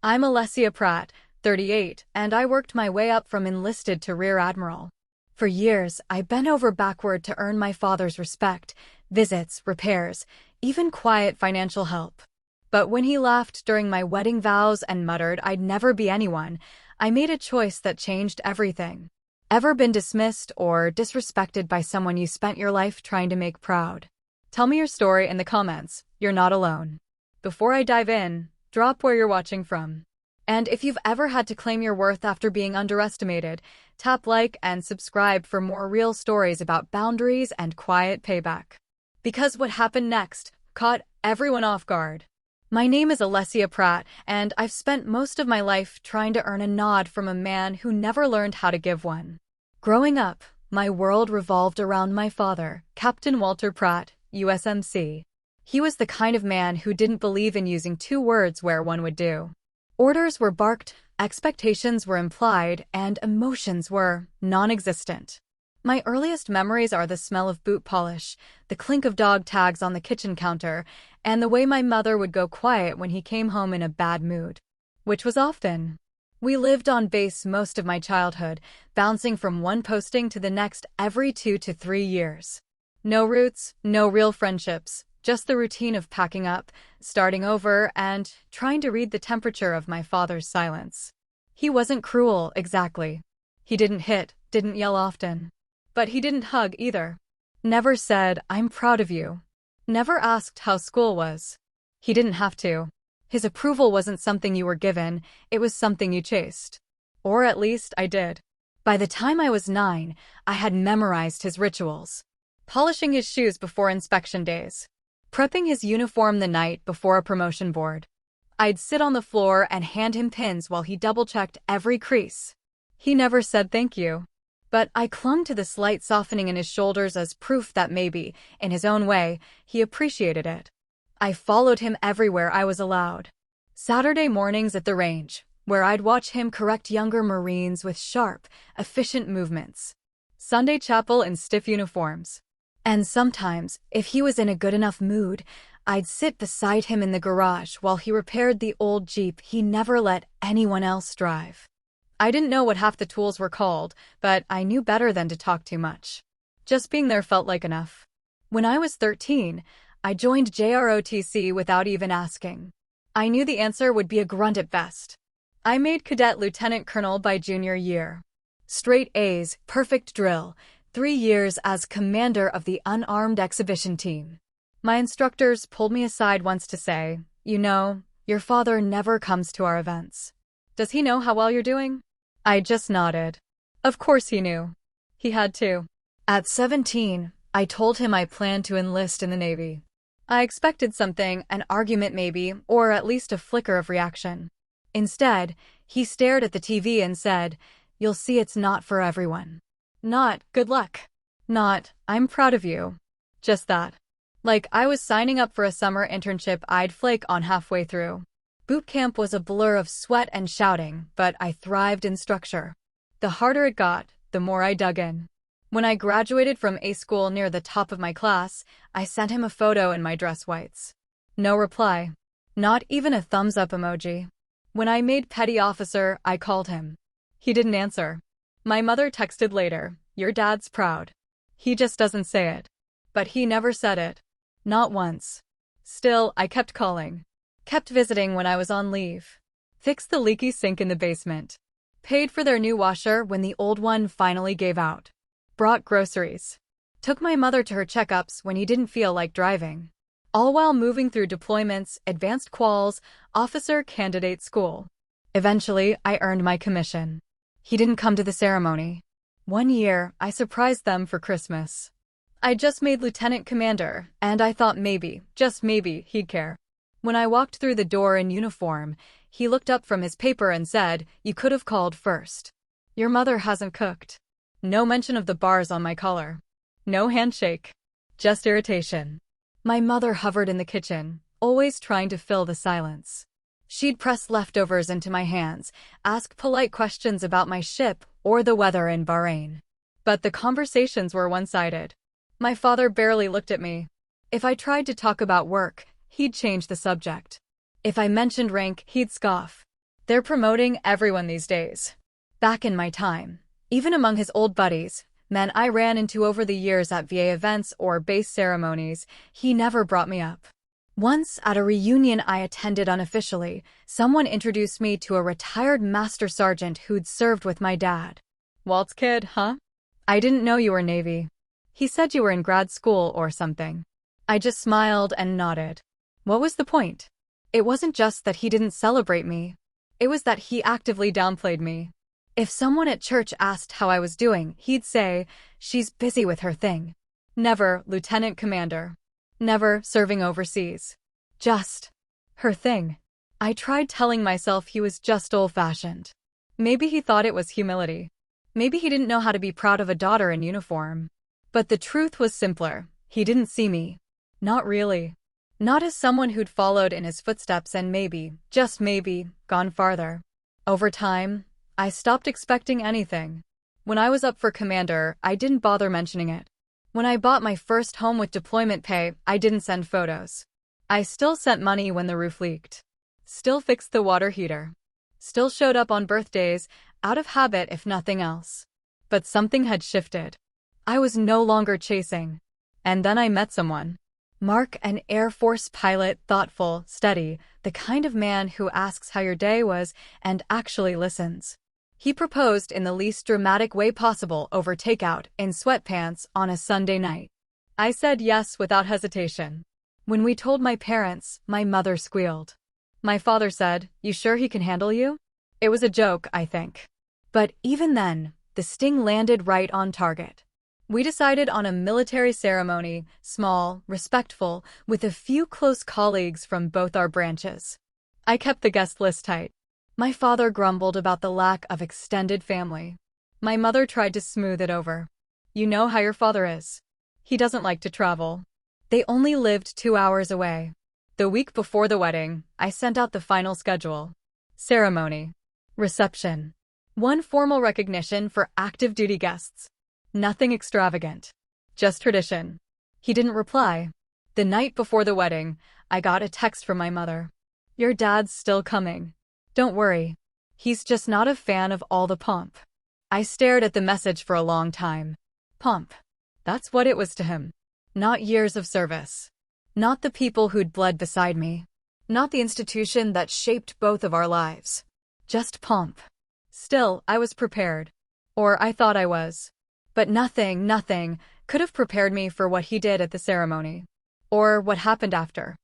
I'm Alessia Pratt, 38, and I worked my way up from enlisted to Rear Admiral. For years, I bent over backward to earn my father's respect, visits, repairs, even quiet financial help. But when he laughed during my wedding vows and muttered I'd never be anyone, I made a choice that changed everything. Ever been dismissed or disrespected by someone you spent your life trying to make proud? Tell me your story in the comments. You're not alone. Before I dive in, drop where you're watching from. And if you've ever had to claim your worth after being underestimated, tap like and subscribe for more real stories about boundaries and quiet payback. Because what happened next caught everyone off guard. My name is Alessia Pratt, and I've spent most of my life trying to earn a nod from a man who never learned how to give one. Growing up, my world revolved around my father, Captain Walter Pratt, USMC. He was the kind of man who didn't believe in using two words where one would do. Orders were barked, expectations were implied, and emotions were non-existent. My earliest memories are the smell of boot polish, the clink of dog tags on the kitchen counter, and the way my mother would go quiet when he came home in a bad mood. Which was often. We lived on base most of my childhood, bouncing from one posting to the next every 2 to 3 years. No roots, no real friendships. Just the routine of packing up, starting over, and trying to read the temperature of my father's silence. He wasn't cruel, exactly. He didn't hit, didn't yell often. But he didn't hug either. Never said, "I'm proud of you." Never asked how school was. He didn't have to. His approval wasn't something you were given, it was something you chased. Or at least I did. By the time I was 9, I had memorized his rituals. Polishing his shoes before inspection days. Prepping his uniform the night before a promotion board. I'd sit on the floor and hand him pins while he double-checked every crease. He never said thank you. But I clung to the slight softening in his shoulders as proof that maybe, in his own way, he appreciated it. I followed him everywhere I was allowed. Saturday mornings at the range, where I'd watch him correct younger Marines with sharp, efficient movements. Sunday chapel in stiff uniforms. And sometimes, if he was in a good enough mood, I'd sit beside him in the garage while he repaired the old Jeep he never let anyone else drive. I didn't know what half the tools were called, but I knew better than to talk too much. Just being there felt like enough. When I was 13, I joined JROTC without even asking. I knew the answer would be a grunt at best. I made cadet lieutenant colonel by junior year. Straight A's, perfect drill. 3 years as commander of the unarmed exhibition team. My instructors pulled me aside once to say, "You know, your father never comes to our events. Does he know how well you're doing?" I just nodded. Of course he knew. He had to. At 17, I told him I planned to enlist in the Navy. I expected something, an argument maybe, or at least a flicker of reaction. Instead, he stared at the TV and said, "You'll see it's not for everyone." Not, "Good luck." Not, "I'm proud of you." Just that. Like I was signing up for a summer internship I'd flake on halfway through. Boot camp was a blur of sweat and shouting, but I thrived in structure. The harder it got, the more I dug in. When I graduated from A school near the top of my class, I sent him a photo in my dress whites. No reply. Not even a thumbs up emoji. When I made petty officer, I called him. He didn't answer. My mother texted later, "Your dad's proud. He just doesn't say it." But he never said it. Not once. Still, I kept calling. Kept visiting when I was on leave. Fixed the leaky sink in the basement. Paid for their new washer when the old one finally gave out. Brought groceries. Took my mother to her checkups when he didn't feel like driving. All while moving through deployments, advanced quals, officer candidate school. Eventually, I earned my commission. He didn't come to the ceremony. One year, I surprised them for Christmas. I just made lieutenant commander, and I thought maybe, just maybe, he'd care. When I walked through the door in uniform, he looked up from his paper and said, "You could have called first. Your mother hasn't cooked." No mention of the bars on my collar. No handshake. Just irritation. My mother hovered in the kitchen, always trying to fill the silence. She'd press leftovers into my hands, ask polite questions about my ship or the weather in Bahrain. But the conversations were one-sided. My father barely looked at me. If I tried to talk about work, he'd change the subject. If I mentioned rank, he'd scoff. They're promoting everyone these days. Back in my time, even among his old buddies, men I ran into over the years at VA events or base ceremonies, he never brought me up. Once, at a reunion I attended unofficially, someone introduced me to a retired master sergeant who'd served with my dad. Walt's kid, huh? I didn't know you were Navy. He said you were in grad school or something. I just smiled and nodded. What was the point? It wasn't just that he didn't celebrate me. It was that he actively downplayed me. If someone at church asked how I was doing, he'd say, "She's busy with her thing." Never lieutenant commander. Never serving overseas. Just her thing. I tried telling myself he was just old-fashioned. Maybe he thought it was humility. Maybe he didn't know how to be proud of a daughter in uniform. But the truth was simpler. He didn't see me. Not really. Not as someone who'd followed in his footsteps and maybe, just maybe, gone farther. Over time, I stopped expecting anything. When I was up for commander, I didn't bother mentioning it. When I bought my first home with deployment pay, I didn't send photos. I still sent money when the roof leaked. Still fixed the water heater. Still showed up on birthdays, out of habit if nothing else. But something had shifted. I was no longer chasing. And then I met someone. Mark, an Air Force pilot, thoughtful, steady, the kind of man who asks how your day was and actually listens. He proposed in the least dramatic way possible over takeout, in sweatpants, on a Sunday night. I said yes without hesitation. When we told my parents, my mother squealed. My father said, "You sure he can handle you?" It was a joke, I think. But even then, the sting landed right on target. We decided on a military ceremony, small, respectful, with a few close colleagues from both our branches. I kept the guest list tight. My father grumbled about the lack of extended family. My mother tried to smooth it over. "You know how your father is. He doesn't like to travel." They only lived 2 hours away. The week before the wedding, I sent out the final schedule. Ceremony. Reception. One formal recognition for active duty guests. Nothing extravagant. Just tradition. He didn't reply. The night before the wedding, I got a text from my mother. "Your dad's still coming. Don't worry. He's just not a fan of all the pomp." I stared at the message for a long time. Pomp. That's what it was to him. Not years of service. Not the people who'd bled beside me. Not the institution that shaped both of our lives. Just pomp. Still, I was prepared. Or I thought I was. But nothing could have prepared me for what he did at the ceremony. Or what happened after.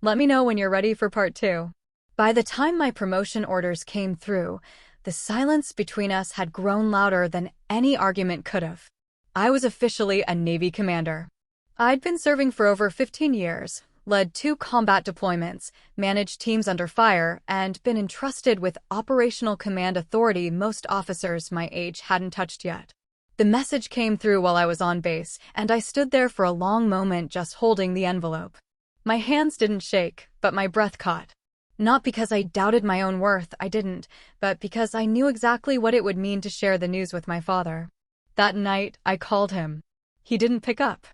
Let me know when you're ready for part 2. By the time my promotion orders came through, the silence between us had grown louder than any argument could have. I was officially a Navy commander. I'd been serving for over 15 years, led 2 combat deployments, managed teams under fire, and been entrusted with operational command authority most officers my age hadn't touched yet. The message came through while I was on base, and I stood there for a long moment just holding the envelope. My hands didn't shake, but my breath caught. Not because I doubted my own worth, I didn't, but because I knew exactly what it would mean to share the news with my father. That night, I called him. He didn't pick up.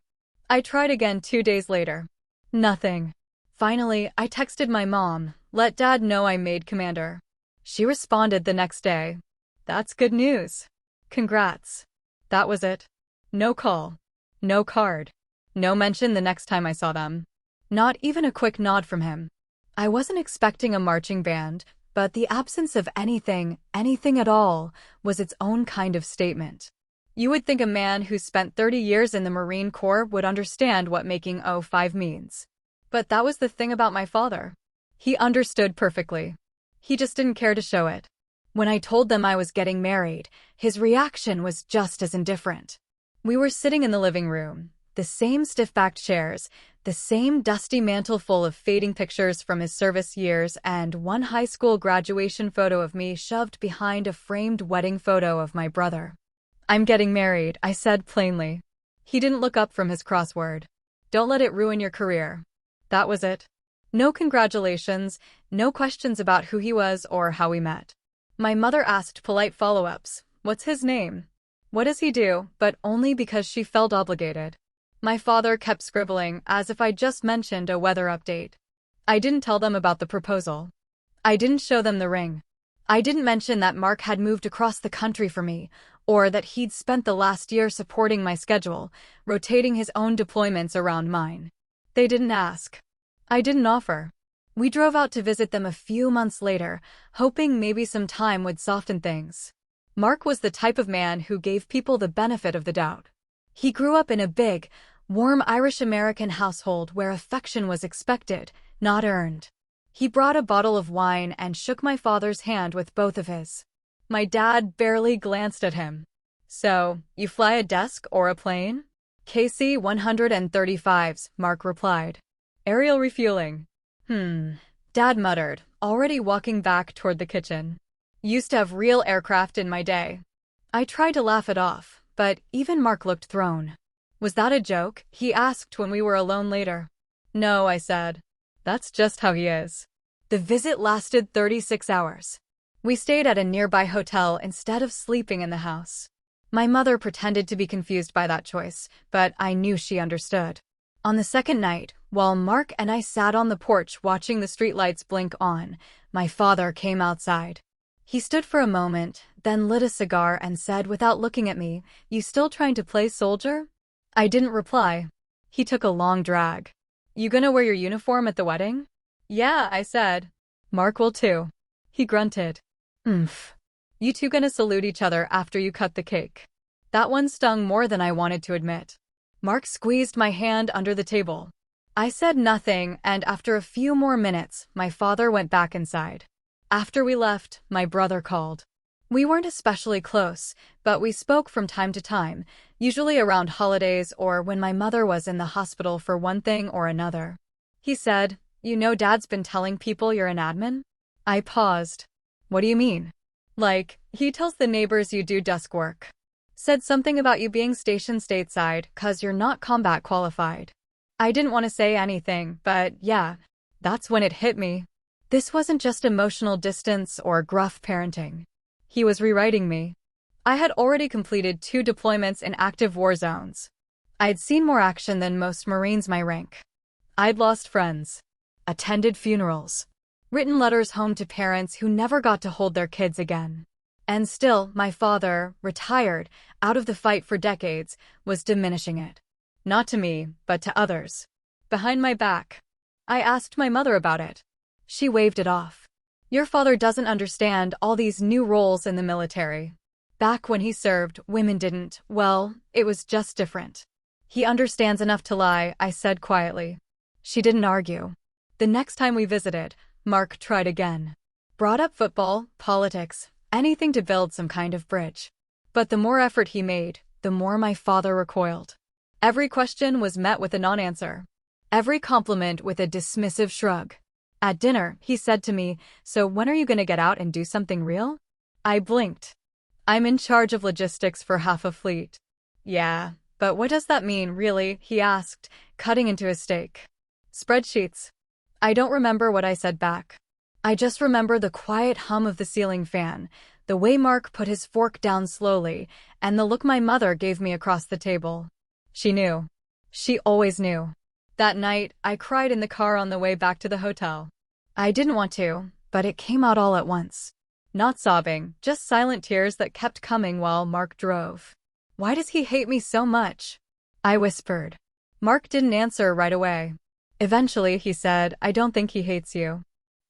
I tried again 2 days later. Nothing. Finally, I texted my mom, "Let Dad know I made commander." She responded the next day. "That's good news. Congrats." That was it. No call. No card. No mention the next time I saw them. Not even a quick nod from him. I wasn't expecting a marching band, but the absence of anything at all, was its own kind of statement. You would think a man who spent 30 years in the Marine Corps would understand what making 05 means. But that was the thing about my father. He understood perfectly. He just didn't care to show it. When I told them I was getting married, his reaction was just as indifferent. We were sitting in the living room, the same stiff-backed chairs, the same dusty mantle full of fading pictures from his service years, and one high school graduation photo of me shoved behind a framed wedding photo of my brother. "I'm getting married," I said plainly. He didn't look up from his crossword. "Don't let it ruin your career." That was it. No congratulations, no questions about who he was or how we met. My mother asked polite follow-ups. "What's his name? What does he do?" But only because she felt obligated. My father kept scribbling, as if I just mentioned a weather update. I didn't tell them about the proposal. I didn't show them the ring. I didn't mention that Mark had moved across the country for me, or that he'd spent the last year supporting my schedule, rotating his own deployments around mine. They didn't ask. I didn't offer. We drove out to visit them a few months later, hoping maybe some time would soften things. Mark was the type of man who gave people the benefit of the doubt. He grew up in a big, warm Irish-American household where affection was expected, not earned. He brought a bottle of wine and shook my father's hand with both of his. My dad barely glanced at him. "So, you fly a desk or a plane?" "KC-135s, Mark replied. "Aerial refueling." Dad muttered, already walking back toward the kitchen. "Used to have real aircraft in my day." I tried to laugh it off, but even Mark looked thrown. "Was that a joke?" he asked when we were alone later. "No," I said. "That's just how he is." The visit lasted 36 hours. We stayed at a nearby hotel instead of sleeping in the house. My mother pretended to be confused by that choice, but I knew she understood. On the second night, while Mark and I sat on the porch watching the streetlights blink on, my father came outside. He stood for a moment, then lit a cigar and said without looking at me, "You still trying to play soldier?" I didn't reply. He took a long drag. "You gonna wear your uniform at the wedding?" "Yeah," I said. "Mark will too." He grunted. "Oomph. You two gonna salute each other after you cut the cake?" That one stung more than I wanted to admit. Mark squeezed my hand under the table. I said nothing, and after a few more minutes, my father went back inside. After we left, my brother called. We weren't especially close, but we spoke from time to time, usually around holidays or when my mother was in the hospital for one thing or another. He said, "You know Dad's been telling people you're an admin?" I paused. "What do you mean?" "Like, he tells the neighbors you do desk work. Said something about you being stationed stateside 'cause you're not combat qualified." I didn't want to say anything, but yeah, that's when it hit me. This wasn't just emotional distance or gruff parenting. He was rewriting me. I had already completed 2 deployments in active war zones. I'd seen more action than most Marines my rank. I'd lost friends, attended funerals, written letters home to parents who never got to hold their kids again. And still, my father, retired, out of the fight for decades, was diminishing it. Not to me, but to others. Behind my back. I asked my mother about it. She waved it off. "Your father doesn't understand all these new roles in the military. Back when he served, women didn't. Well, it was just different." "He understands enough to lie," I said quietly. She didn't argue. The next time we visited, Mark tried again. Brought up football, politics, anything to build some kind of bridge. But the more effort he made, the more my father recoiled. Every question was met with a non-answer. Every compliment with a dismissive shrug. At dinner, he said to me, "So when are you gonna get out and do something real?" I blinked. "I'm in charge of logistics for half a fleet." "Yeah, but what does that mean, really?" he asked, cutting into his steak. "Spreadsheets." I don't remember what I said back. I just remember the quiet hum of the ceiling fan, the way Mark put his fork down slowly, and the look my mother gave me across the table. She knew. She always knew. That night, I cried in the car on the way back to the hotel. I didn't want to, but it came out all at once. Not sobbing, just silent tears that kept coming while Mark drove. "Why does he hate me so much?" I whispered. Mark didn't answer right away. Eventually, he said, "I don't think he hates you.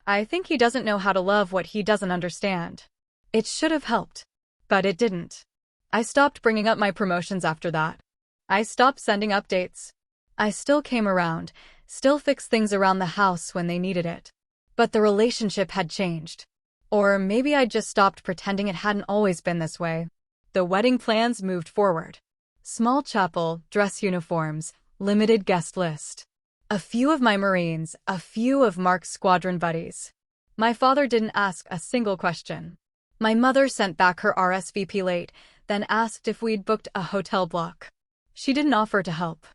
I think he doesn't know how to love what he doesn't understand." It should have helped. But it didn't. I stopped bringing up my promotions after that. I stopped sending updates. I still came around, still fixed things around the house when they needed it. But the relationship had changed. Or maybe I'd just stopped pretending it hadn't always been this way. The wedding plans moved forward. Small chapel, dress uniforms, limited guest list. A few of my Marines, a few of Mark's squadron buddies. My father didn't ask a single question. My mother sent back her RSVP late, then asked if we'd booked a hotel block. She didn't offer to help.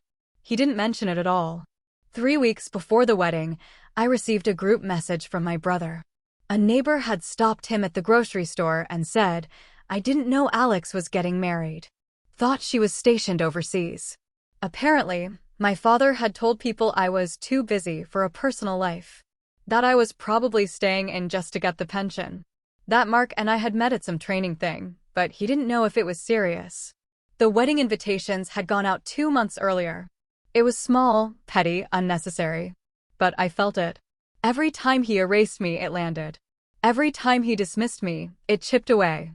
He didn't mention it at all. 3 weeks before the wedding, I received a group message from my brother. A neighbor had stopped him at the grocery store and said, "I didn't know Alex was getting married. Thought she was stationed overseas." Apparently, my father had told people I was too busy for a personal life. That I was probably staying in just to get the pension. that Mark and I had met at some training thing, but he didn't know if it was serious. The wedding invitations had gone out 2 months earlier. It was small, petty, unnecessary. But I felt it. Every time he erased me, it landed. Every time he dismissed me, it chipped away.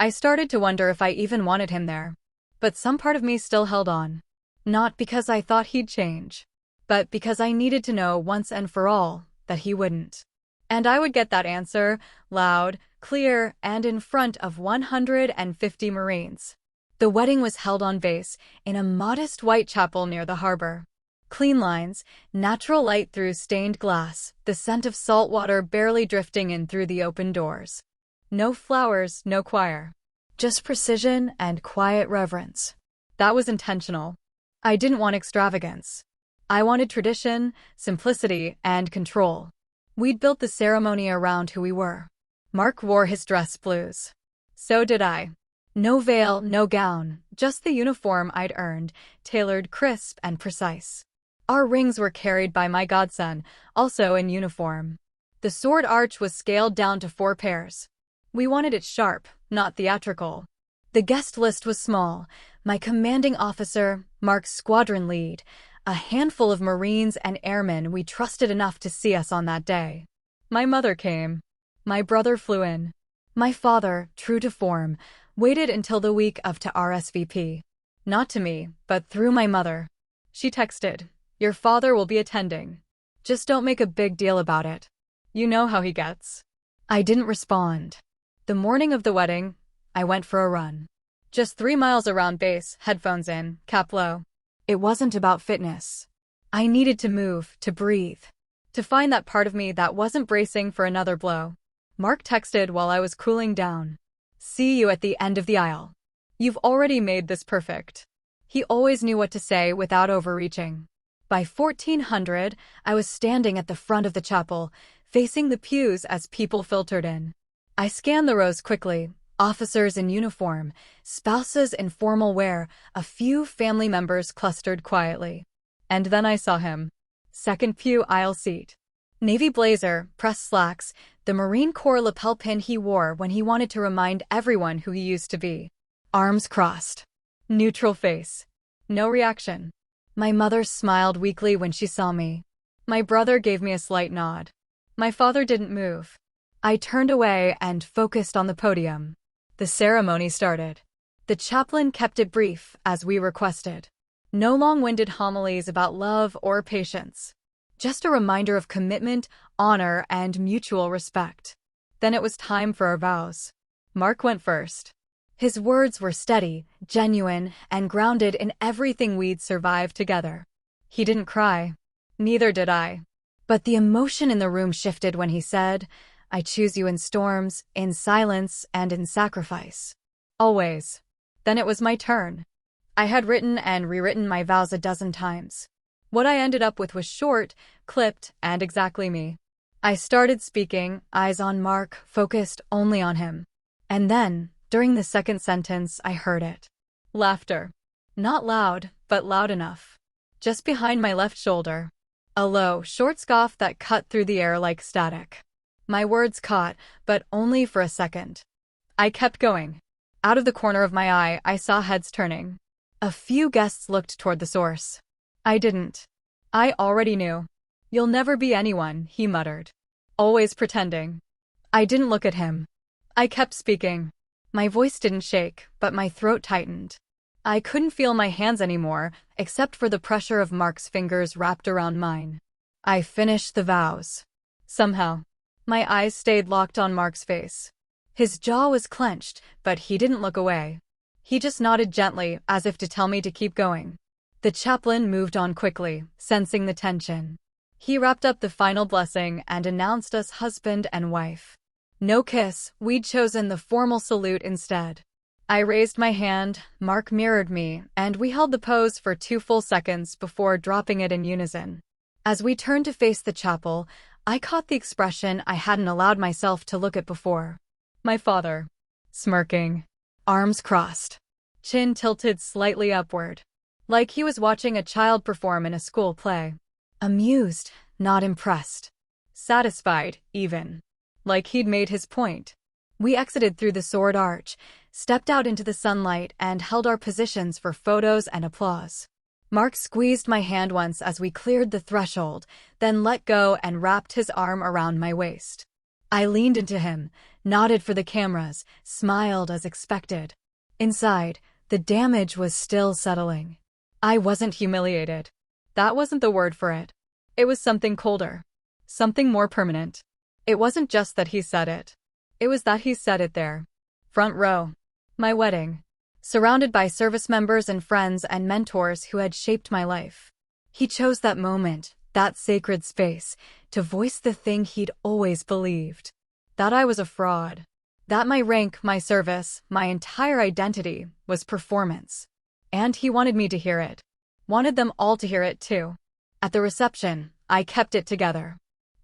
I started to wonder if I even wanted him there. But some part of me still held on. Not because I thought he'd change, but because I needed to know once and for all that he wouldn't. And I would get that answer, loud, clear, and in front of 150 Marines. The wedding was held on base, in a modest white chapel near the harbor. Clean lines, natural light through stained glass, the scent of salt water barely drifting in through the open doors. No flowers, no choir. Just precision and quiet reverence. That was intentional. I didn't want extravagance. I wanted tradition, simplicity, and control. We'd built the ceremony around who we were. Mark wore his dress blues. So did I. No veil, no gown, just the uniform I'd earned, tailored crisp and precise. Our rings were carried by my godson, also in uniform. The sword arch was scaled down to 4 pairs. We wanted it sharp, not theatrical. The guest list was small. My commanding officer, Mark's squadron lead, a handful of Marines and airmen we trusted enough to see us on that day. My mother came. My brother flew in. My father, true to form, waited until the week of to RSVP. Not to me, but through my mother. She texted, "Your father will be attending. Just don't make a big deal about it. You know how he gets." I didn't respond. The morning of the wedding, I went for a run. Just 3 miles around base, headphones in, cap low. It wasn't about fitness. I needed to move, to breathe, to find that part of me that wasn't bracing for another blow. Mark texted while I was cooling down. "See you at the end of the aisle. You've already made this perfect." He always knew what to say without overreaching. By 1400, I was standing at the front of the chapel, facing the pews as people filtered in. I scanned the rows quickly. Officers in uniform, spouses in formal wear, a few family members clustered quietly. And then I saw him. Second pew, aisle seat. Navy blazer, pressed slacks, the Marine Corps lapel pin he wore when he wanted to remind everyone who he used to be. Arms crossed. Neutral face. No reaction. My mother smiled weakly when she saw me. My brother gave me a slight nod. My father didn't move. I turned away and focused on the podium. The ceremony started. The chaplain kept it brief, as we requested. No long-winded homilies about love or patience. Just a reminder of commitment, honor, and mutual respect. Then it was time for our vows. Mark went first. His words were steady, genuine, and grounded in everything we'd survived together. He didn't cry. Neither did I. But the emotion in the room shifted when he said, "I choose you in storms, in silence, and in sacrifice. Always." Then it was my turn. I had written and rewritten my vows a dozen times. What I ended up with was short, clipped, and exactly me. I started speaking, eyes on Mark, focused only on him. And then, during the second sentence, I heard it. Laughter. Not loud, but loud enough. Just behind my left shoulder. A low, short scoff that cut through the air like static. My words caught, but only for a second. I kept going. Out of the corner of my eye, I saw heads turning. A few guests looked toward the source. I didn't. I already knew. "You'll never be anyone," he muttered. Always pretending. I didn't look at him. I kept speaking. My voice didn't shake, but my throat tightened. I couldn't feel my hands anymore, except for the pressure of Mark's fingers wrapped around mine. I finished the vows. Somehow. My eyes stayed locked on Mark's face. His jaw was clenched, but he didn't look away. He just nodded gently, as if to tell me to keep going. The chaplain moved on quickly, sensing the tension. He wrapped up the final blessing and announced us husband and wife. No kiss, we'd chosen the formal salute instead. I raised my hand, Mark mirrored me, and we held the pose for 2 full seconds before dropping it in unison. As we turned to face the chapel, I caught the expression I hadn't allowed myself to look at before. My father. Smirking. Arms crossed. Chin tilted slightly upward. Like he was watching a child perform in a school play. Amused, not impressed. Satisfied, even. Like he'd made his point. We exited through the sword arch, stepped out into the sunlight, and held our positions for photos and applause. Mark squeezed my hand once as we cleared the threshold, then let go and wrapped his arm around my waist. I leaned into him, nodded for the cameras, smiled as expected. Inside, the damage was still settling. I wasn't humiliated. That wasn't the word for it. It was something colder. Something more permanent. It wasn't just that he said it. It was that he said it there. Front row. My wedding. Surrounded by service members and friends and mentors who had shaped my life. He chose that moment, that sacred space, to voice the thing he'd always believed. That I was a fraud. That my rank, my service, my entire identity was performance. And he wanted me to hear it. Wanted them all to hear it too. At the reception, I kept it together.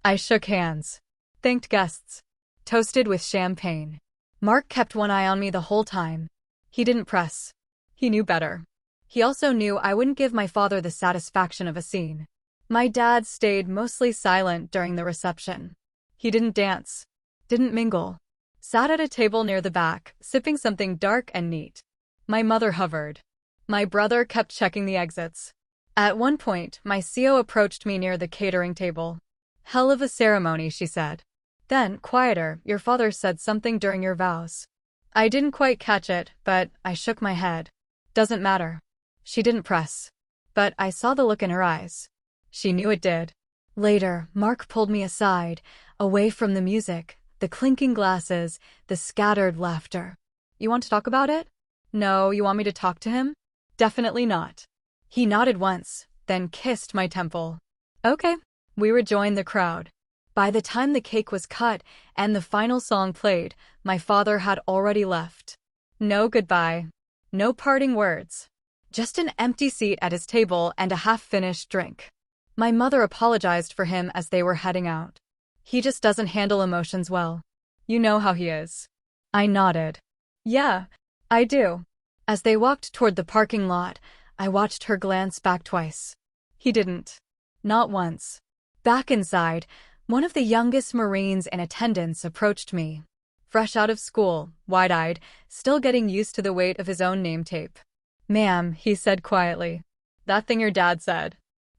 I shook hands. Thanked guests. Toasted with champagne. Mark kept one eye on me the whole time. He didn't press. He knew better. He also knew I wouldn't give my father the satisfaction of a scene. My dad stayed mostly silent during the reception. He didn't dance. Didn't mingle. Sat at a table near the back, sipping something dark and neat. My mother hovered. My brother kept checking the exits. At one point, my CO approached me near the catering table. "Hell of a ceremony," she said. Then, quieter, "Your father said something during your vows." I didn't quite catch it, but I shook my head. "Doesn't matter." She didn't press. But I saw the look in her eyes. She knew it did. Later, Mark pulled me aside, away from the music, the clinking glasses, the scattered laughter. "You want to talk about it?" "No, you want me to talk to him?" "Definitely not." He nodded once, then kissed my temple. "Okay." We rejoined the crowd. By the time the cake was cut and the final song played, my father had already left. No goodbye. No parting words. Just an empty seat at his table and a half-finished drink. My mother apologized for him as they were heading out. "He just doesn't handle emotions well. You know how he is." I nodded. "Yeah, I do." As they walked toward the parking lot, I watched her glance back twice. He didn't. Not once. Back inside, one of the youngest Marines in attendance approached me. Fresh out of school, wide-eyed, still getting used to the weight of his own name tape. "Ma'am," he said quietly. "That thing your dad said.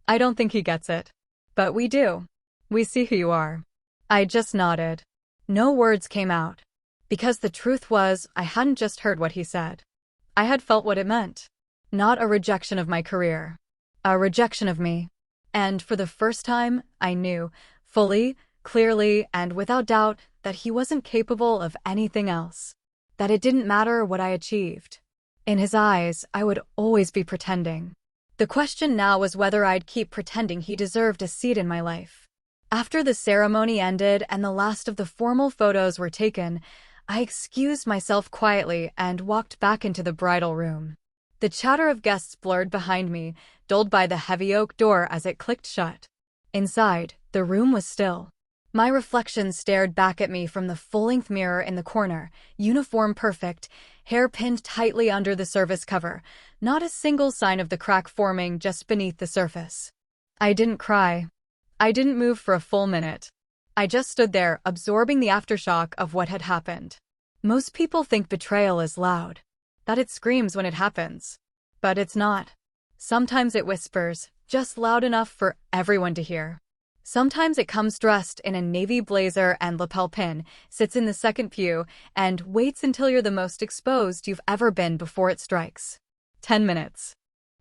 I don't think he gets it. But we do. We see who you are." I just nodded. No words came out. Because the truth was, I hadn't just heard what he said. I had felt what it meant. Not a rejection of my career. A rejection of me. And for the first time, I knew, fully, clearly, and without doubt, that he wasn't capable of anything else. That it didn't matter what I achieved. In his eyes, I would always be pretending. The question now was whether I'd keep pretending he deserved a seat in my life. After the ceremony ended and the last of the formal photos were taken, I excused myself quietly and walked back into the bridal room. The chatter of guests blurred behind me, dulled by the heavy oak door as it clicked shut. Inside, the room was still. My reflection stared back at me from the full-length mirror in the corner, uniform perfect, hair pinned tightly under the service cover, not a single sign of the crack forming just beneath the surface. I didn't cry. I didn't move for a full minute. I just stood there, absorbing the aftershock of what had happened. Most people think betrayal is loud. That it screams when it happens. But it's not. Sometimes it whispers, just loud enough for everyone to hear. Sometimes it comes dressed in a navy blazer and lapel pin, sits in the second pew, and waits until you're the most exposed you've ever been before it strikes. 10 minutes.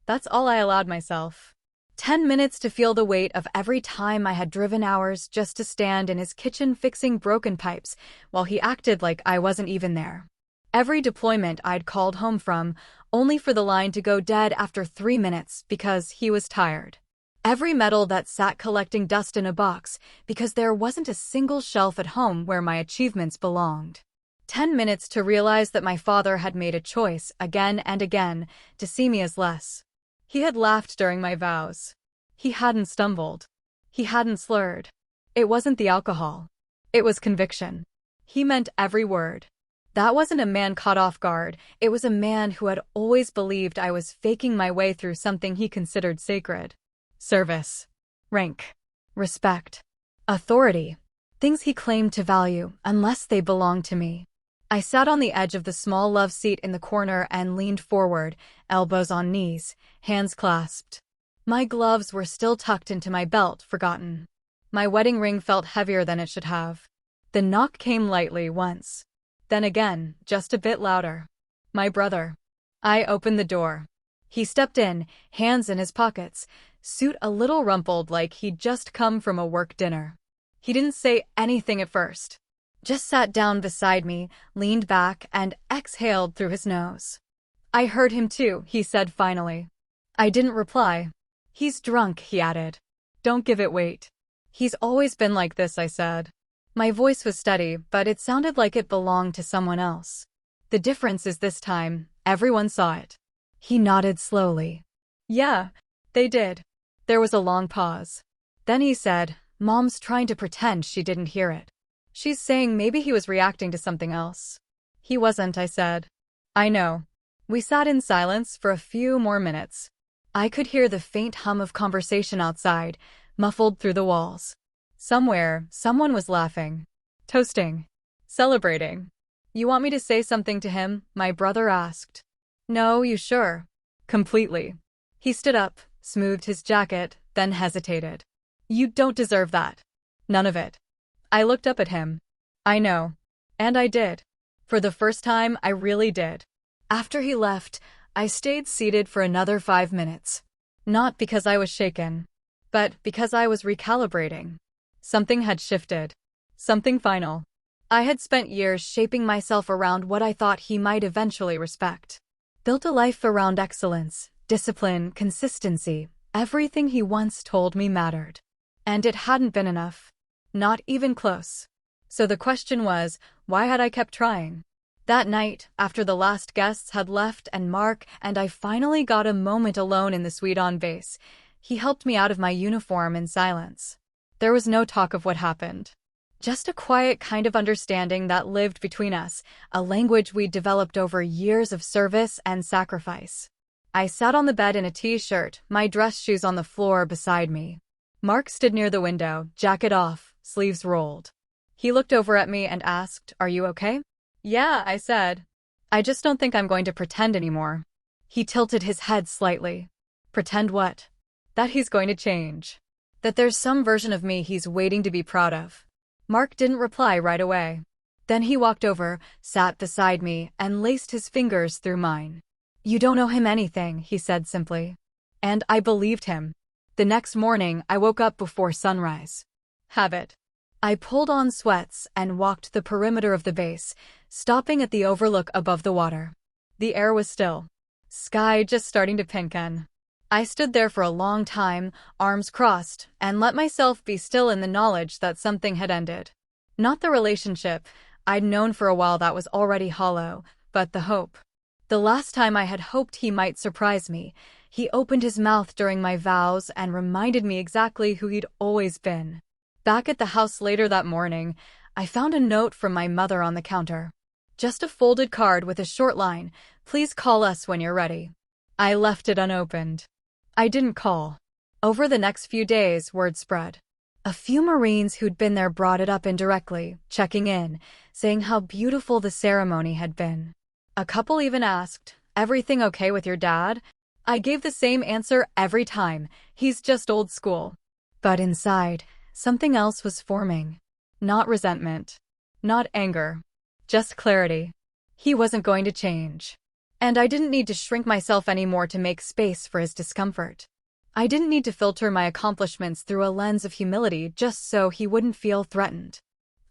That's all I allowed myself. 10 minutes to feel the weight of every time I had driven hours just to stand in his kitchen fixing broken pipes while he acted like I wasn't even there. Every deployment I'd called home from, only for the line to go dead after 3 minutes because he was tired. Every medal that sat collecting dust in a box because there wasn't a single shelf at home where my achievements belonged. 10 minutes to realize that my father had made a choice again and again to see me as less. He had laughed during my vows. He hadn't stumbled. He hadn't slurred. It wasn't the alcohol. It was conviction. He meant every word. That wasn't a man caught off guard. It was a man who had always believed I was faking my way through something he considered sacred. Service. Rank. Respect. Authority. Things he claimed to value unless they belonged to me. I sat on the edge of the small love seat in the corner and leaned forward, elbows on knees, hands clasped. My gloves were still tucked into my belt, forgotten. My wedding ring felt heavier than it should have. The knock came lightly once. Then again, just a bit louder. My brother. I opened the door. He stepped in, hands in his pockets, suit a little rumpled like he'd just come from a work dinner. He didn't say anything at first. Just sat down beside me, leaned back, and exhaled through his nose. I heard him too, he said finally. I didn't reply. He's drunk, he added. Don't give it weight. He's always been like this, I said. My voice was steady, but it sounded like it belonged to someone else. The difference is this time, everyone saw it. He nodded slowly. Yeah, they did. There was a long pause. Then he said, Mom's trying to pretend she didn't hear it. She's saying maybe he was reacting to something else. He wasn't, I said. I know. We sat in silence for a few more minutes. I could hear the faint hum of conversation outside, muffled through the walls. Somewhere, someone was laughing, toasting, celebrating. You want me to say something to him? My brother asked. No, you sure? Completely. He stood up, smoothed his jacket, then hesitated. You don't deserve that. None of it. I looked up at him. I know. And I did. For the first time, I really did. After he left, I stayed seated for another 5 minutes. Not because I was shaken, but because I was recalibrating. Something had shifted. Something final. I had spent years shaping myself around what I thought he might eventually respect. Built a life around excellence, discipline, consistency, everything he once told me mattered. And it hadn't been enough. Not even close. So the question was, why had I kept trying? That night, after the last guests had left and Mark and I finally got a moment alone in the suite on base, he helped me out of my uniform in silence. There was no talk of what happened. Just a quiet kind of understanding that lived between us, a language we'd developed over years of service and sacrifice. I sat on the bed in a t-shirt, my dress shoes on the floor beside me. Mark stood near the window, jacket off, sleeves rolled. He looked over at me and asked, Are you okay? Yeah, I said. I just don't think I'm going to pretend anymore. He tilted his head slightly. Pretend what? That he's going to change. That there's some version of me he's waiting to be proud of. Mark didn't reply right away. Then he walked over, sat beside me, and laced his fingers through mine. You don't owe him anything, he said simply. And I believed him. The next morning, I woke up before sunrise. Habit. I pulled on sweats and walked the perimeter of the base, stopping at the overlook above the water. The air was still. Sky just starting to pinken. I stood there for a long time, arms crossed, and let myself be still in the knowledge that something had ended. Not the relationship. I'd known for a while that was already hollow, but the hope. The last time I had hoped he might surprise me, he opened his mouth during my vows and reminded me exactly who he'd always been. Back at the house later that morning, I found a note from my mother on the counter. Just a folded card with a short line, Please call us when you're ready. I left it unopened. I didn't call. Over the next few days, word spread. A few Marines who'd been there brought it up indirectly, checking in, saying how beautiful the ceremony had been. A couple even asked, Everything okay with your dad? I gave the same answer every time, he's just old school. But inside, something else was forming. Not resentment. Not anger. Just clarity. He wasn't going to change. And I didn't need to shrink myself anymore to make space for his discomfort. I didn't need to filter my accomplishments through a lens of humility just so he wouldn't feel threatened.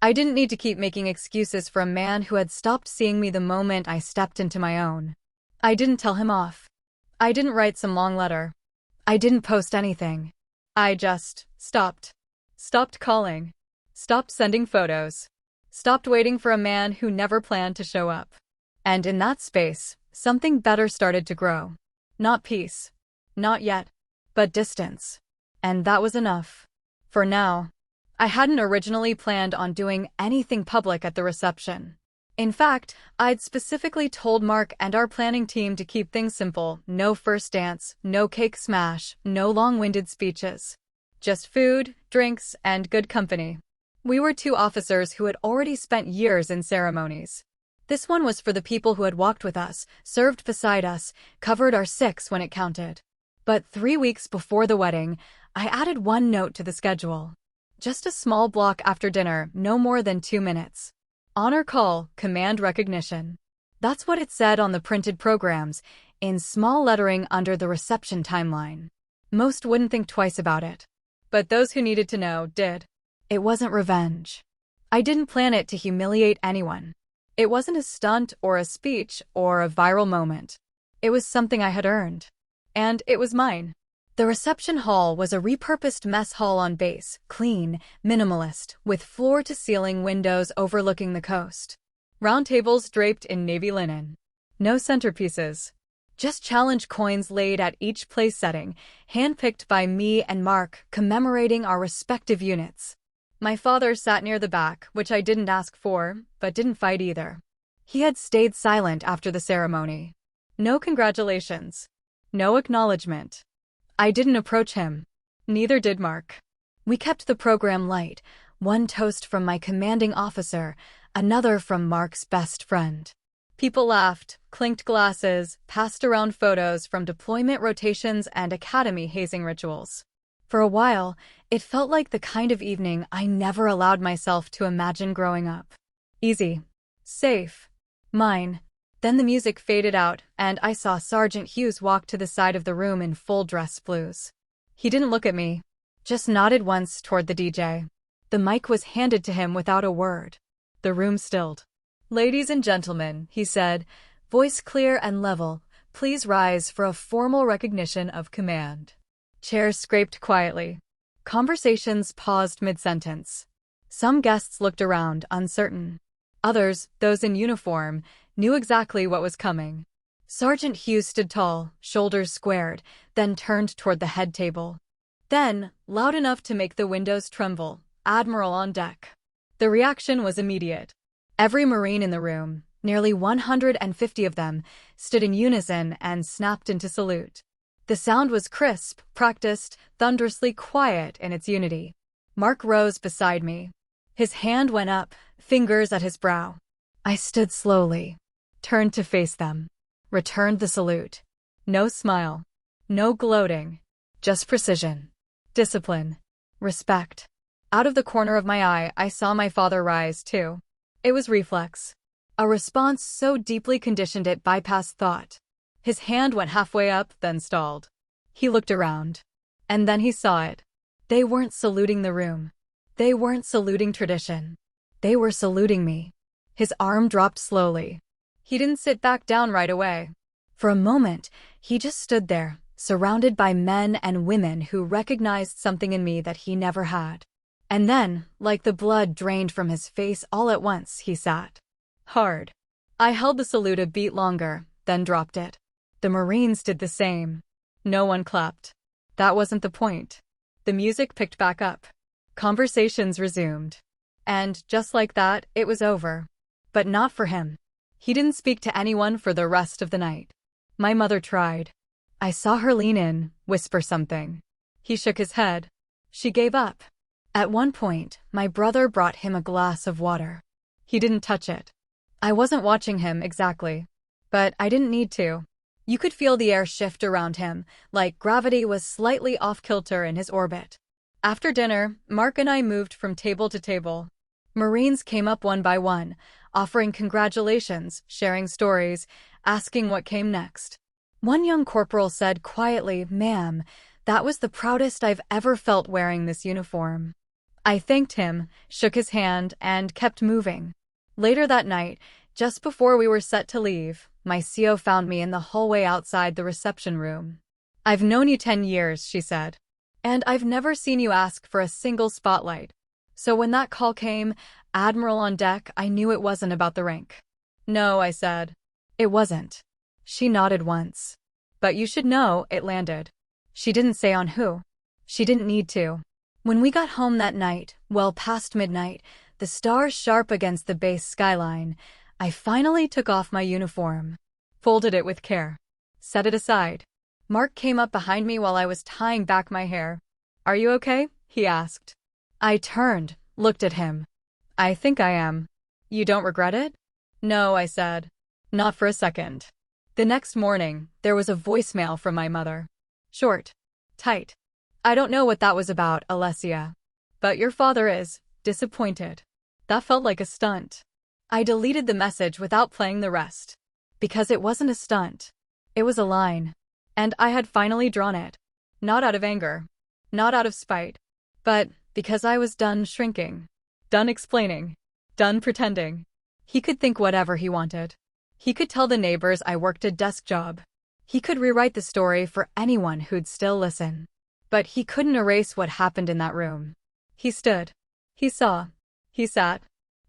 I didn't need to keep making excuses for a man who had stopped seeing me the moment I stepped into my own. I didn't tell him off. I didn't write some long letter. I didn't post anything. I just stopped. Stopped calling. Stopped sending photos. Stopped waiting for a man who never planned to show up. And in that space, something better started to grow. Not peace. Not yet. But distance. And that was enough. For now. I hadn't originally planned on doing anything public at the reception. In fact, I'd specifically told Mark and our planning team to keep things simple, no first dance, no cake smash, no long-winded speeches. Just food, drinks, and good company. We were two officers who had already spent years in ceremonies. This one was for the people who had walked with us, served beside us, covered our six when it counted. But 3 weeks before the wedding, I added one note to the schedule. Just a small block after dinner, no more than 2 minutes. Honor call, command recognition. That's what it said on the printed programs, in small lettering under the reception timeline. Most wouldn't think twice about it. But those who needed to know did. It wasn't revenge. I didn't plan it to humiliate anyone. It wasn't a stunt or a speech or a viral moment. It was something I had earned. And it was mine. The reception hall was a repurposed mess hall on base, clean, minimalist, with floor-to-ceiling windows overlooking the coast. Round tables draped in navy linen. No centerpieces. Just challenge coins laid at each place setting, handpicked by me and Mark, commemorating our respective units. My father sat near the back, which I didn't ask for, but didn't fight either. He had stayed silent after the ceremony. No congratulations. No acknowledgement. I didn't approach him. Neither did Mark. We kept the program light, one toast from my commanding officer, another from Mark's best friend. People laughed, clinked glasses, passed around photos from deployment rotations and academy hazing rituals. For a while, it felt like the kind of evening I never allowed myself to imagine growing up. Easy. Safe. Mine. Then the music faded out, and I saw Sergeant Hughes walk to the side of the room in full dress blues. He didn't look at me, just nodded once toward the DJ. The mic was handed to him without a word. The room stilled. "Ladies and gentlemen," he said, voice clear and level, "please rise for a formal recognition of command." Chairs scraped quietly. Conversations paused mid-sentence. Some guests looked around, uncertain. Others, those in uniform, knew exactly what was coming. Sergeant Hughes stood tall, shoulders squared, then turned toward the head table. Then, loud enough to make the windows tremble, "Admiral on deck." The reaction was immediate. Every Marine in the room, nearly 150 of them, stood in unison and snapped into salute. The sound was crisp, practiced, thunderously quiet in its unity. Mark rose beside me. His hand went up, fingers at his brow. I stood slowly, turned to face them, returned the salute. No smile, no gloating, just precision, discipline, respect. Out of the corner of my eye, I saw my father rise, too. It was reflex. A response so deeply conditioned it bypassed thought. His hand went halfway up, then stalled. He looked around. And then he saw it. They weren't saluting the room. They weren't saluting tradition. They were saluting me. His arm dropped slowly. He didn't sit back down right away. For a moment, he just stood there, surrounded by men and women who recognized something in me that he never had. And then, like the blood drained from his face all at once, he sat. Hard. I held the salute a beat longer, then dropped it. The Marines did the same. No one clapped. That wasn't the point. The music picked back up. Conversations resumed. And, just like that, it was over. But not for him. He didn't speak to anyone for the rest of the night. My mother tried. I saw her lean in, whisper something. He shook his head. She gave up. At one point, my brother brought him a glass of water. He didn't touch it. I wasn't watching him exactly. But I didn't need to. You could feel the air shift around him, like gravity was slightly off-kilter in his orbit. After dinner, Mark and I moved from table to table. Marines came up one by one, offering congratulations, sharing stories, asking what came next. One young corporal said quietly, "Ma'am, that was the proudest I've ever felt wearing this uniform." I thanked him, shook his hand, and kept moving. Later that night, just before we were set to leave, my CO found me in the hallway outside the reception room. "I've known you 10 years, she said. And I've never seen you ask for a single spotlight. So when that call came, Admiral on deck, I knew it wasn't about the rank." "No," I said. "It wasn't." She nodded once. "But you should know," it landed. She didn't say on who. She didn't need to. When we got home that night, well past midnight, the stars sharp against the base skyline, I finally took off my uniform. Folded it with care. Set it aside. Mark came up behind me while I was tying back my hair. "Are you okay?" he asked. I turned, looked at him. "I think I am." "You don't regret it?" No, I said. Not for a second. The next morning, there was a voicemail from my mother. Short. Tight. I don't know what that was about, Alessia. But your father is disappointed. That felt like a stunt. I deleted the message without playing the rest. Because it wasn't a stunt. It was a line. And I had finally drawn it. Not out of anger. Not out of spite. But because I was done shrinking. Done explaining. Done pretending. He could think whatever he wanted. He could tell the neighbors I worked a desk job. He could rewrite the story for anyone who'd still listen. But he couldn't erase what happened in that room. He stood. He saw. He sat.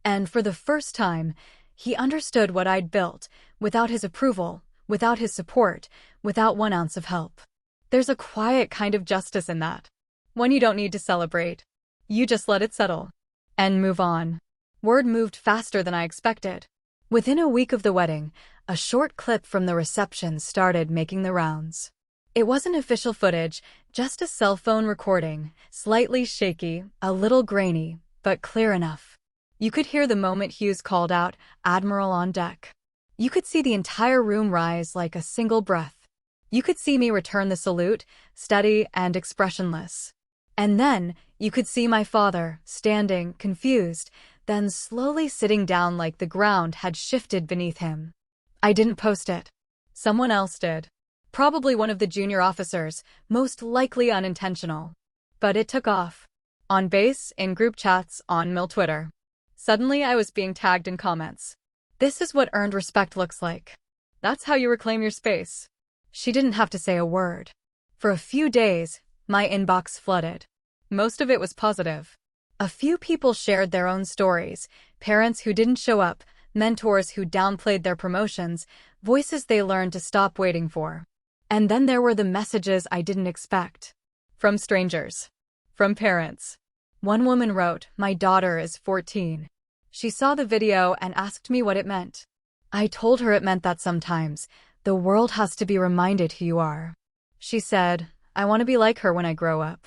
And for the first time, he understood what I'd built, without his approval, without his support, without 1 ounce of help. There's a quiet kind of justice in that. One you don't need to celebrate. You just let it settle. And move on. Word moved faster than I expected. Within a week of the wedding, a short clip from the reception started making the rounds. It wasn't official footage, just a cell phone recording, slightly shaky, a little grainy, but clear enough. You could hear the moment Hughes called out, "Admiral on deck." You could see the entire room rise like a single breath. You could see me return the salute, steady and expressionless. And then, you could see my father, standing, confused, then slowly sitting down like the ground had shifted beneath him. I didn't post it. Someone else did. Probably one of the junior officers, most likely unintentional. But it took off. On base, in group chats, on Mill Twitter. Suddenly I was being tagged in comments. This is what earned respect looks like. That's how you reclaim your space. She didn't have to say a word. For a few days, my inbox flooded. Most of it was positive. A few people shared their own stories, parents who didn't show up, mentors who downplayed their promotions, voices they learned to stop waiting for. And then there were the messages I didn't expect. From strangers. From parents. One woman wrote, "My daughter is 14. She saw the video and asked me what it meant. I told her it meant that sometimes, the world has to be reminded who you are." She said, "I want to be like her when I grow up."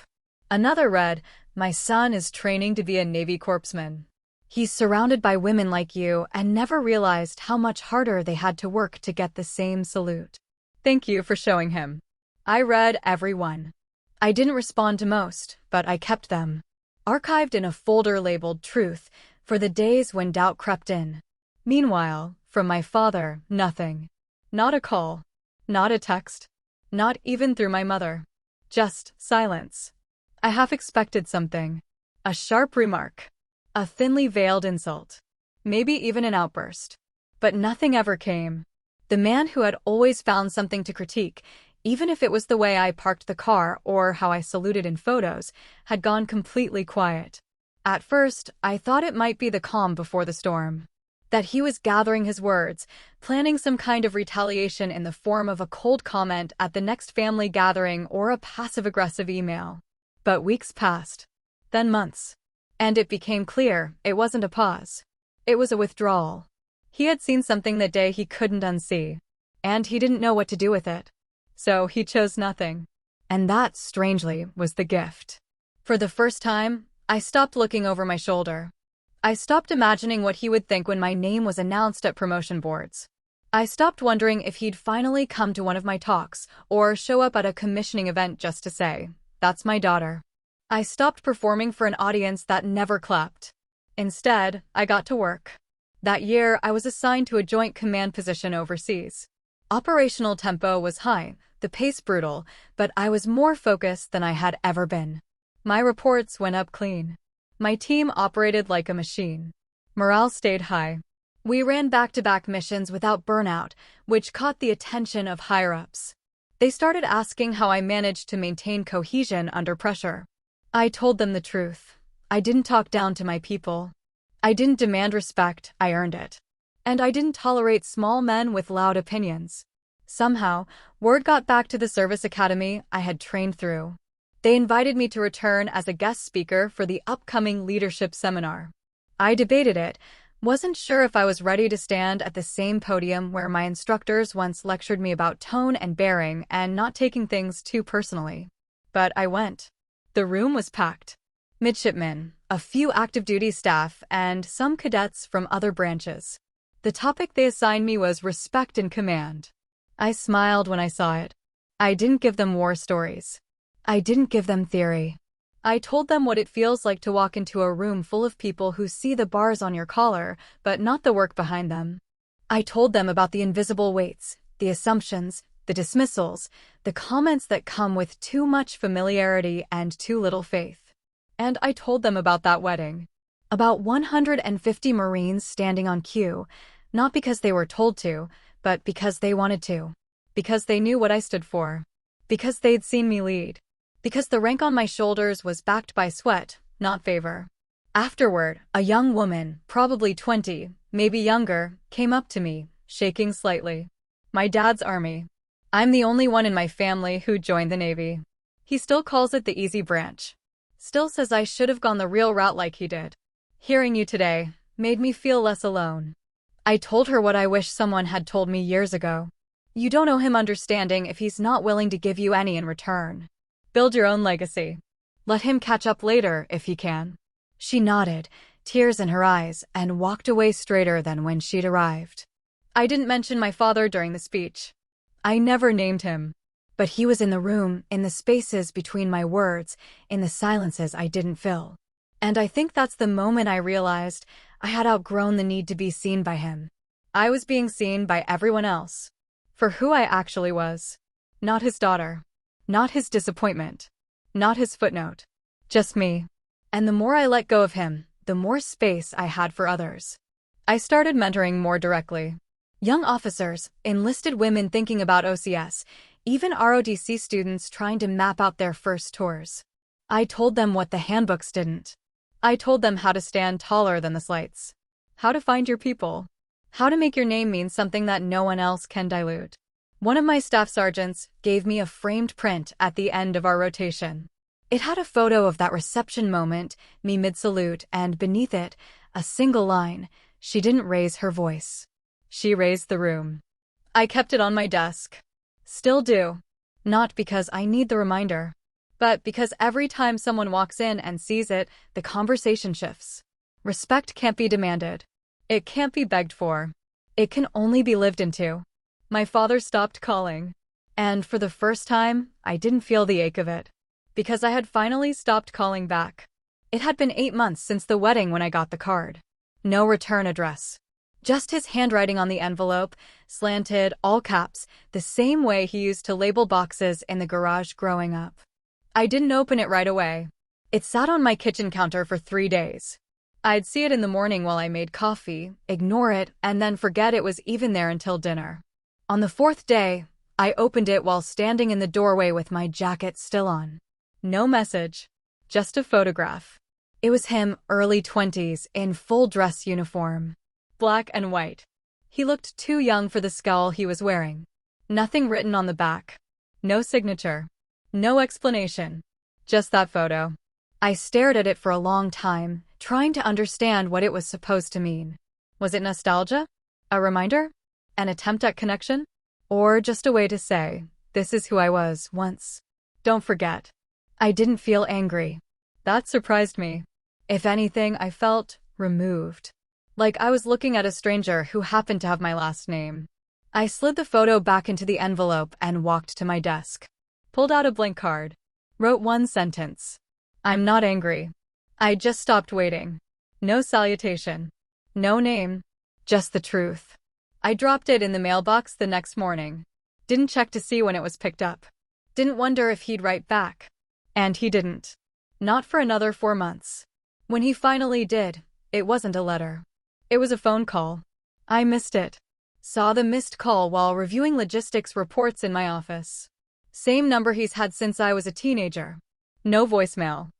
Another read, "My son is training to be a Navy corpsman. He's surrounded by women like you and never realized how much harder they had to work to get the same salute. Thank you for showing him." I read every one. I didn't respond to most, but I kept them. Archived in a folder labeled Truth, for the days when doubt crept in. Meanwhile, from my father, nothing. Not a call. Not a text. Not even through my mother. Just silence. I half expected something. A sharp remark. A thinly veiled insult. Maybe even an outburst. But nothing ever came. The man who had always found something to critique, even if it was the way I parked the car or how I saluted in photos, had gone completely quiet. At first, I thought it might be the calm before the storm. That he was gathering his words, planning some kind of retaliation in the form of a cold comment at the next family gathering or a passive-aggressive email. But weeks passed. Then months. And it became clear it wasn't a pause. It was a withdrawal. He had seen something that day he couldn't unsee. And he didn't know what to do with it. So he chose nothing. And that, strangely, was the gift. For the first time, I stopped looking over my shoulder. I stopped imagining what he would think when my name was announced at promotion boards. I stopped wondering if he'd finally come to one of my talks or show up at a commissioning event just to say, "That's my daughter." I stopped performing for an audience that never clapped. Instead, I got to work. That year, I was assigned to a joint command position overseas. Operational tempo was high, the pace brutal, but I was more focused than I had ever been. My reports went up clean. My team operated like a machine. Morale stayed high. We ran back-to-back missions without burnout, which caught the attention of higher-ups. They started asking how I managed to maintain cohesion under pressure. I told them the truth. I didn't talk down to my people. I didn't demand respect, I earned it. And I didn't tolerate small men with loud opinions. Somehow, word got back to the service academy I had trained through. They invited me to return as a guest speaker for the upcoming leadership seminar. I debated it, wasn't sure if I was ready to stand at the same podium where my instructors once lectured me about tone and bearing and not taking things too personally. But I went. The room was packed. Midshipmen, a few active duty staff, and some cadets from other branches. The topic they assigned me was respect and command. I smiled when I saw it. I didn't give them war stories. I didn't give them theory. I told them what it feels like to walk into a room full of people who see the bars on your collar, but not the work behind them. I told them about the invisible weights, the assumptions, the dismissals, the comments that come with too much familiarity and too little faith. And I told them about that wedding. About 150 Marines standing on cue, not because they were told to, but because they wanted to. Because they knew what I stood for. Because they'd seen me lead. Because the rank on my shoulders was backed by sweat, not favor. Afterward, a young woman, probably 20, maybe younger, came up to me, shaking slightly. My dad's army. I'm the only one in my family who joined the Navy. He still calls it the easy branch. Still says I should have gone the real route like he did. Hearing you today made me feel less alone. I told her what I wish someone had told me years ago. You don't owe him understanding if he's not willing to give you any in return. Build your own legacy. Let him catch up later if he can. She nodded, tears in her eyes, and walked away straighter than when she'd arrived. I didn't mention my father during the speech. I never named him. But he was in the room, in the spaces between my words, in the silences I didn't fill. And I think that's the moment I realized I had outgrown the need to be seen by him. I was being seen by everyone else. For who I actually was. Not his daughter. Not his disappointment. Not his footnote. Just me. And the more I let go of him, the more space I had for others. I started mentoring more directly. Young officers, enlisted women thinking about OCS, even ROTC students trying to map out their first tours. I told them what the handbooks didn't. I told them how to stand taller than the slights. How to find your people. How to make your name mean something that no one else can dilute. One of my staff sergeants gave me a framed print at the end of our rotation. It had a photo of that reception moment, me mid-salute, and beneath it, a single line, "She didn't raise her voice. She raised the room." I kept it on my desk. Still do. Not because I need the reminder, but because every time someone walks in and sees it, the conversation shifts. Respect can't be demanded. It can't be begged for. It can only be lived into. My father stopped calling. And for the first time, I didn't feel the ache of it. Because I had finally stopped calling back. It had been 8 months since the wedding when I got the card. No return address. Just his handwriting on the envelope, slanted, all caps, the same way he used to label boxes in the garage growing up. I didn't open it right away. It sat on my kitchen counter for 3 days. I'd see it in the morning while I made coffee, ignore it, and then forget it was even there until dinner. On the 4th day, I opened it while standing in the doorway with my jacket still on. No message. Just a photograph. It was him, early 20s, in full dress uniform. Black and white. He looked too young for the scowl he was wearing. Nothing written on the back. No signature. No explanation. Just that photo. I stared at it for a long time, trying to understand what it was supposed to mean. Was it nostalgia? A reminder? An attempt at connection? Or just a way to say, this is who I was once. Don't forget. I didn't feel angry. That surprised me. If anything, I felt removed. Like I was looking at a stranger who happened to have my last name. I slid the photo back into the envelope and walked to my desk. Pulled out a blank card. Wrote one sentence. I'm not angry. I just stopped waiting. No salutation. No name. Just the truth. I dropped it in the mailbox the next morning. Didn't check to see when it was picked up. Didn't wonder if he'd write back. And he didn't. Not for another 4 months. When he finally did, it wasn't a letter. It was a phone call. I missed it. Saw the missed call while reviewing logistics reports in my office. Same number he's had since I was a teenager. No voicemail.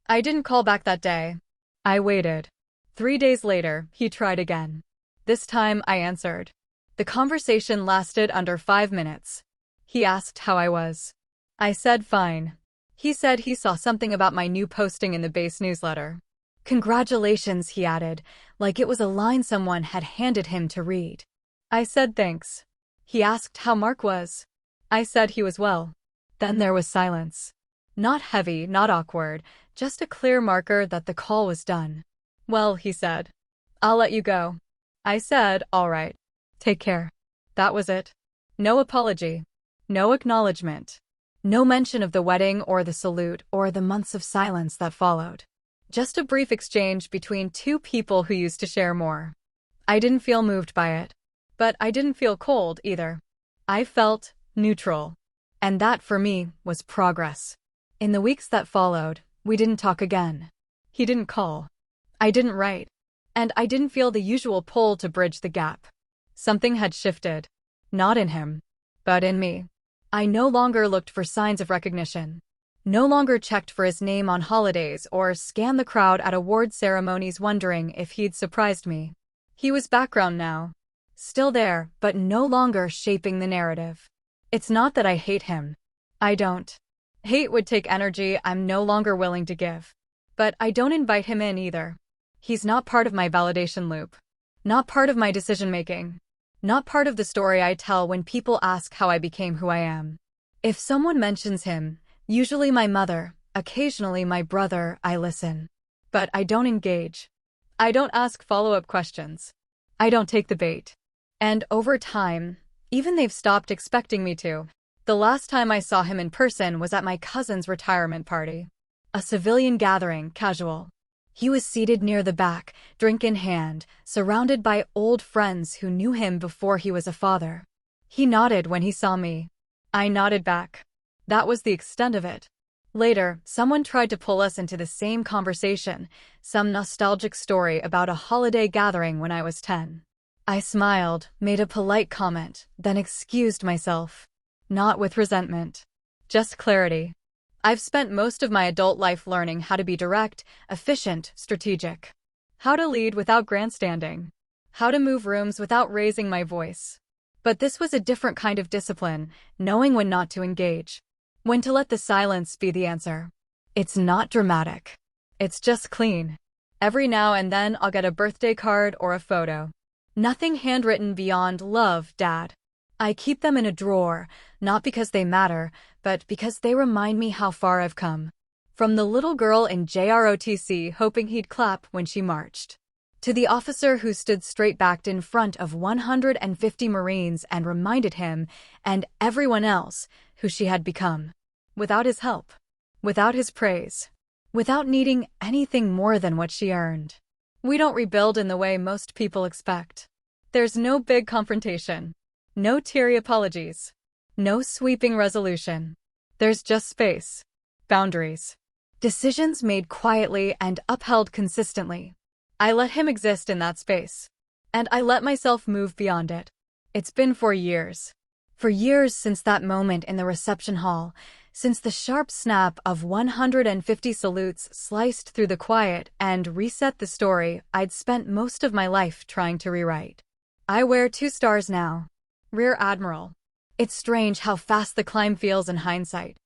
I didn't call back that day. I waited. 3 days later, he tried again. This time, I answered. The conversation lasted under 5 minutes. He asked how I was. I said fine. He said he saw something about my new posting in the base newsletter. Congratulations, he added, like it was a line someone had handed him to read. I said thanks. He asked how Mark was. I said he was well. Then there was silence. Not heavy, not awkward, just a clear marker that the call was done. Well, he said. I'll let you go. I said, all right. Take care. That was it. No apology. No acknowledgement. No mention of the wedding or the salute or the months of silence that followed. Just a brief exchange between two people who used to share more. I didn't feel moved by it. But I didn't feel cold either. I felt neutral. And that, for me, was progress. In the weeks that followed, we didn't talk again. He didn't call. I didn't write. And I didn't feel the usual pull to bridge the gap. Something had shifted. Not in him, but in me. I no longer looked for signs of recognition. No longer checked for his name on holidays or scanned the crowd at award ceremonies wondering if he'd surprised me. He was background now. Still there, but no longer shaping the narrative. It's not that I hate him. I don't. Hate would take energy I'm no longer willing to give. But I don't invite him in either. He's not part of my validation loop. Not part of my decision-making. Not part of the story I tell when people ask how I became who I am. If someone mentions him, usually my mother, occasionally my brother, I listen. But I don't engage. I don't ask follow-up questions. I don't take the bait. And over time, even they've stopped expecting me to. The last time I saw him in person was at my cousin's retirement party. A civilian gathering, casual. He was seated near the back, drink in hand, surrounded by old friends who knew him before he was a father. He nodded when he saw me. I nodded back. That was the extent of it. Later, someone tried to pull us into the same conversation, some nostalgic story about a holiday gathering when I was 10. I smiled, made a polite comment, then excused myself. Not with resentment. Just clarity. I've spent most of my adult life learning how to be direct, efficient, strategic. How to lead without grandstanding. How to move rooms without raising my voice. But this was a different kind of discipline, knowing when not to engage. When to let the silence be the answer. It's not dramatic. It's just clean. Every now and then I'll get a birthday card or a photo. Nothing handwritten beyond "Love, Dad." I keep them in a drawer, not because they matter, but because they remind me how far I've come. From the little girl in JROTC hoping he'd clap when she marched, to the officer who stood straight-backed in front of 150 Marines and reminded him, and everyone else, who she had become. Without his help. Without his praise. Without needing anything more than what she earned. We don't rebuild in the way most people expect. There's no big confrontation. No teary apologies. No sweeping resolution. There's just space. Boundaries. Decisions made quietly and upheld consistently. I let him exist in that space. And I let myself move beyond it. It's been 4 years. For years since that moment in the reception hall, since the sharp snap of 150 salutes sliced through the quiet and reset the story I'd spent most of my life trying to rewrite. I wear 2 stars now. Rear Admiral. It's strange how fast the climb feels in hindsight.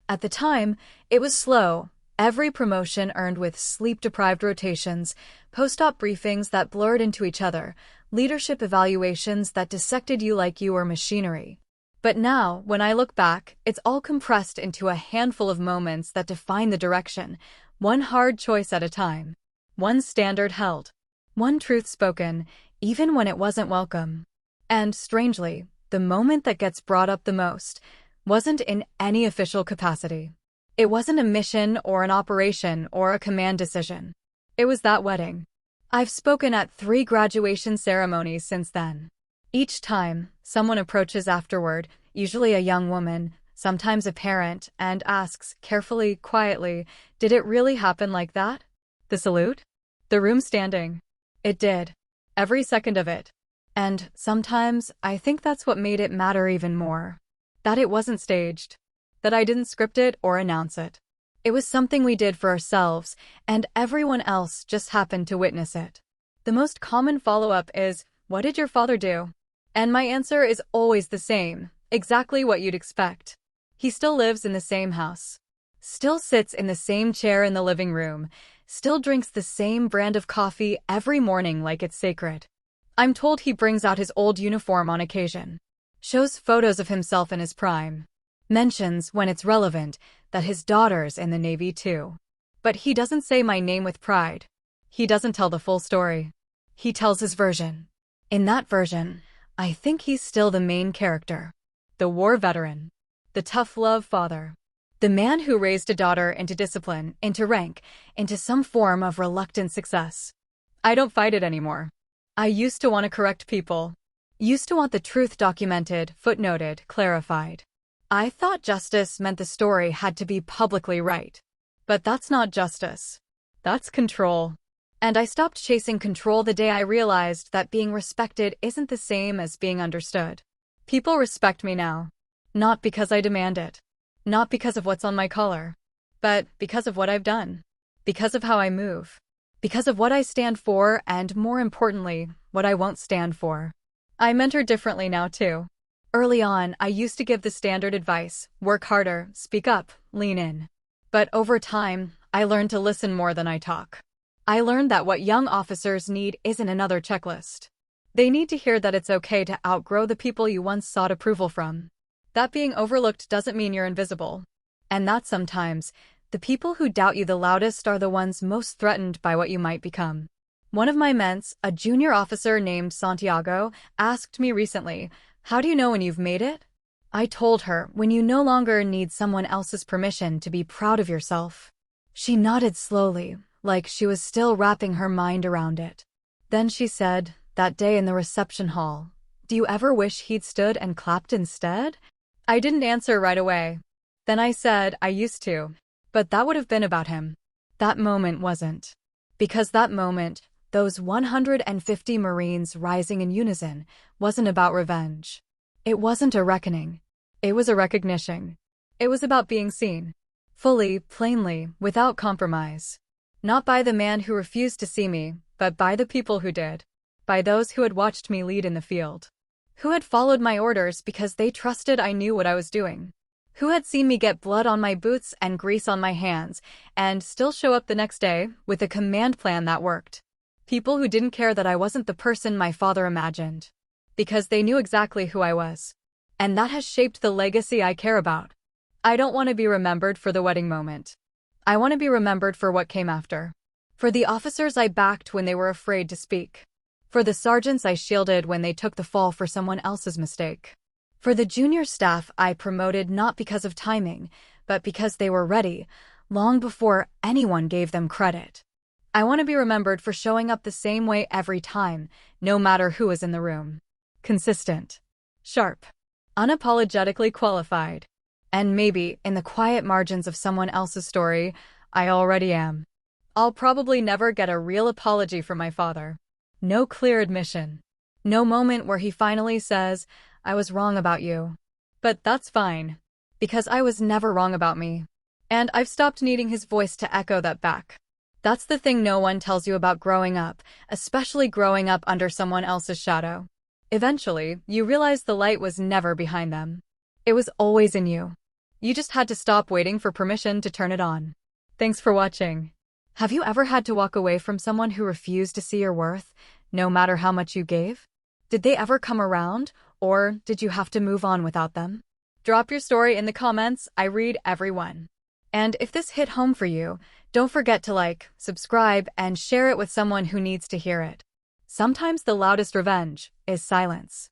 At the time, it was slow. Every promotion earned with sleep-deprived rotations, post-op briefings that blurred into each other, leadership evaluations that dissected you like you were machinery. But now, when I look back, it's all compressed into a handful of moments that define the direction, one hard choice at a time. One standard held. One truth spoken, even when it wasn't welcome. And, strangely, the moment that gets brought up the most wasn't in any official capacity. It wasn't a mission or an operation or a command decision. It was that wedding. I've spoken at 3 graduation ceremonies since then. Each time, someone approaches afterward, usually a young woman, sometimes a parent, and asks, carefully, quietly, did it really happen like that? The salute? The room standing? It did. Every second of it. And sometimes, I think that's what made it matter even more. That it wasn't staged. That I didn't script it or announce it. It was something we did for ourselves, and everyone else just happened to witness it. The most common follow-up is, what did your father do? And my answer is always the same, exactly what you'd expect. He still lives in the same house. Still sits in the same chair in the living room. Still drinks the same brand of coffee every morning like it's sacred. I'm told he brings out his old uniform on occasion. Shows photos of himself in his prime. Mentions, when it's relevant, that his daughter's in the Navy too. But he doesn't say my name with pride. He doesn't tell the full story. He tells his version. In that version, I think he's still the main character. The war veteran. The tough love father. The man who raised a daughter into discipline, into rank, into some form of reluctant success. I don't fight it anymore. I used to want to correct people. Used to want the truth documented, footnoted, clarified. I thought justice meant the story had to be publicly right. But that's not justice. That's control. And I stopped chasing control the day I realized that being respected isn't the same as being understood. People respect me now. Not because I demand it. Not because of what's on my collar. But because of what I've done. Because of how I move. Because of what I stand for and, more importantly, what I won't stand for. I mentor differently now, too. Early on, I used to give the standard advice: work harder, speak up, lean in. But over time, I learned to listen more than I talk. I learned that what young officers need isn't another checklist. They need to hear that it's okay to outgrow the people you once sought approval from. That being overlooked doesn't mean you're invisible. And that sometimes, the people who doubt you the loudest are the ones most threatened by what you might become. One of my ments, a junior officer named Santiago, asked me recently, "How do you know when you've made it?" I told her, when you no longer need someone else's permission to be proud of yourself. She nodded slowly, like she was still wrapping her mind around it. Then she said, "That day in the reception hall, do you ever wish he'd stood and clapped instead?" I didn't answer right away. Then I said I used to. But that would have been about him. That moment wasn't. Because that moment, those 150 Marines rising in unison, wasn't about revenge. It wasn't a reckoning. It was a recognition. It was about being seen. Fully, plainly, without compromise. Not by the man who refused to see me, but by the people who did. By those who had watched me lead in the field. Who had followed my orders because they trusted I knew what I was doing. Who had seen me get blood on my boots and grease on my hands, and still show up the next day with a command plan that worked. People who didn't care that I wasn't the person my father imagined. Because they knew exactly who I was. And that has shaped the legacy I care about. I don't want to be remembered for the wedding moment. I want to be remembered for what came after. For the officers I backed when they were afraid to speak. For the sergeants I shielded when they took the fall for someone else's mistake. For the junior staff I promoted not because of timing, but because they were ready, long before anyone gave them credit. I want to be remembered for showing up the same way every time, no matter who is in the room. Consistent. Sharp. Unapologetically qualified. And maybe, in the quiet margins of someone else's story, I already am. I'll probably never get a real apology from my father. No clear admission. No moment where he finally says, "I was wrong about you." But that's fine. Because I was never wrong about me. And I've stopped needing his voice to echo that back. That's the thing no one tells you about growing up, especially growing up under someone else's shadow. Eventually, you realize the light was never behind them. It was always in you. You just had to stop waiting for permission to turn it on. Thanks for watching. Have you ever had to walk away from someone who refused to see your worth, no matter how much you gave? Did they ever come around, or did you have to move on without them? Drop your story in the comments. I read every one. And if this hit home for you, don't forget to like, subscribe, and share it with someone who needs to hear it. Sometimes the loudest revenge is silence.